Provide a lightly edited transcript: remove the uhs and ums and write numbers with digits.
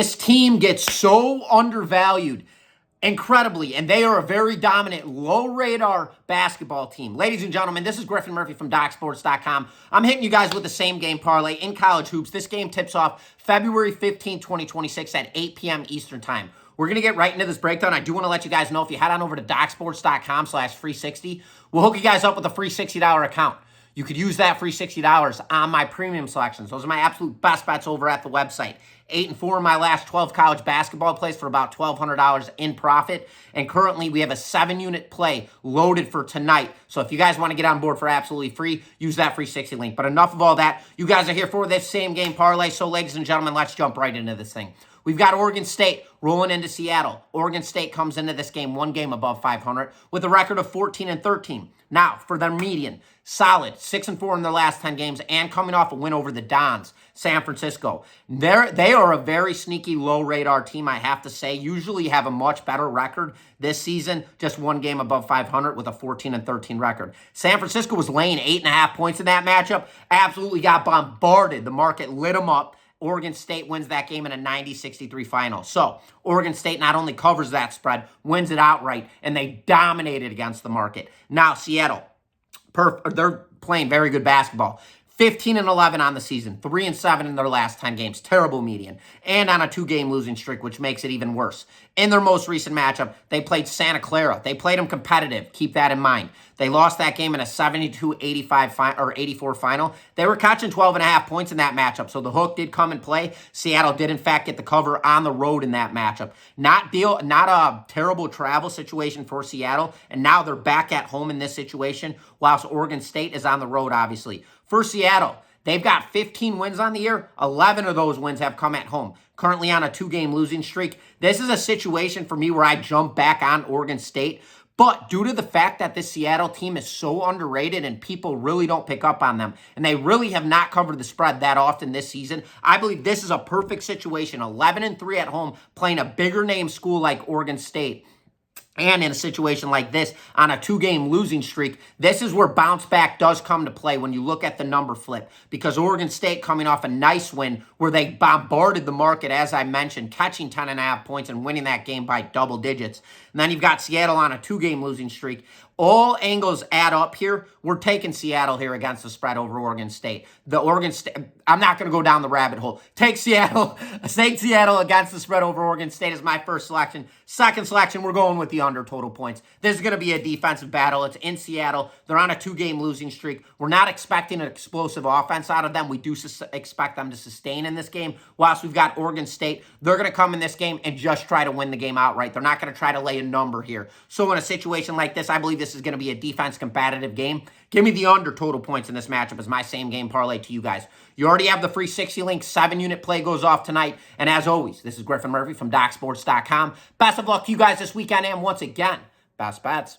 This team gets so undervalued incredibly, and they are a very dominant, low-radar basketball team. Ladies and gentlemen, this is Griffin Murphy from DocSports.com. I'm hitting you guys with the same game parlay in college hoops. This game tips off February 15, 2026 at 8 p.m. Eastern Time. We're going to get right into this breakdown. I do want to let you guys know if you head on over to DocSports.com/free60, we'll hook you guys up with a free $60 account. You could use that free $60 on my premium selections. Those are my absolute best bets over at the website. 8-4 in my last 12 college basketball plays for about $1,200 in profit. And currently, we have a 7-unit play loaded for tonight. So if you guys want to get on board for absolutely free, use that free 60 link. But enough of all that. You guys are here for this same game parlay. So ladies and gentlemen, let's jump right into this thing. We've got Oregon State rolling into Seattle. Oregon State comes into this game one game above 500 with a record of 14-13. Now, for their median, solid 6-4 in their last 10 games and coming off a win over the Dons, San Francisco. They are a very sneaky low-radar team, I have to say. Usually have a much better record this season, just one game above 500 with a 14-13 record. San Francisco was laying 8.5 points in that matchup. Absolutely got bombarded. The market lit them up. Oregon State wins that game in a 90-63 final. So, Oregon State not only covers that spread, wins it outright, and they dominated against the market. Now, Seattle, they're playing very good basketball. 15-11 on the season, 3-7 in their last 10 games. Terrible median. And on a 2-game losing streak, which makes it even worse. In their most recent matchup, they played Santa Clara. They played them competitive. Keep that in mind. They lost that game in a 72-84 final. They were catching 12.5 points in that matchup, so the hook did come and play. Seattle did, in fact, get the cover on the road in that matchup. Not a terrible travel situation for Seattle, and now they're back at home in this situation, whilst Oregon State is on the road, obviously. For Seattle, they've got 15 wins on the year. 11 of those wins have come at home. Currently on a 2-game losing streak. This is a situation for me where I jump back on Oregon State. But due to the fact that this Seattle team is so underrated and people really don't pick up on them, and they really have not covered the spread that often this season, I believe this is a perfect situation. 11-3 at home, playing a bigger name school like Oregon State. And in a situation like this, on a 2-game losing streak, this is where bounce back does come to play when you look at the number flip. Because Oregon State coming off a nice win where they bombarded the market, as I mentioned, catching 10.5 points and winning that game by double digits. And then you've got Seattle on a 2-game losing streak. All angles add up here. We're taking Seattle here against the spread over Oregon State. I'm not going to go down the rabbit hole. Take Seattle against the spread over Oregon State is my first selection. Second selection, we're going with the under total points. This is going to be a defensive battle. It's in Seattle. They're on a 2-game losing streak. We're not expecting an explosive offense out of them. We do expect them to sustain in this game. Whilst we've got Oregon State, they're going to come in this game and just try to win the game outright. They're not going to try to lay a number here. So in a situation like this, I believe this is going to be a defense competitive game. Give me the under total points in this matchup as my same game parlay to you guys. You already have the free 60 link. 7-unit play goes off tonight. And as always, this is Griffin Murphy from DocSports.com. Best of luck to you guys this weekend. And once again, best bets.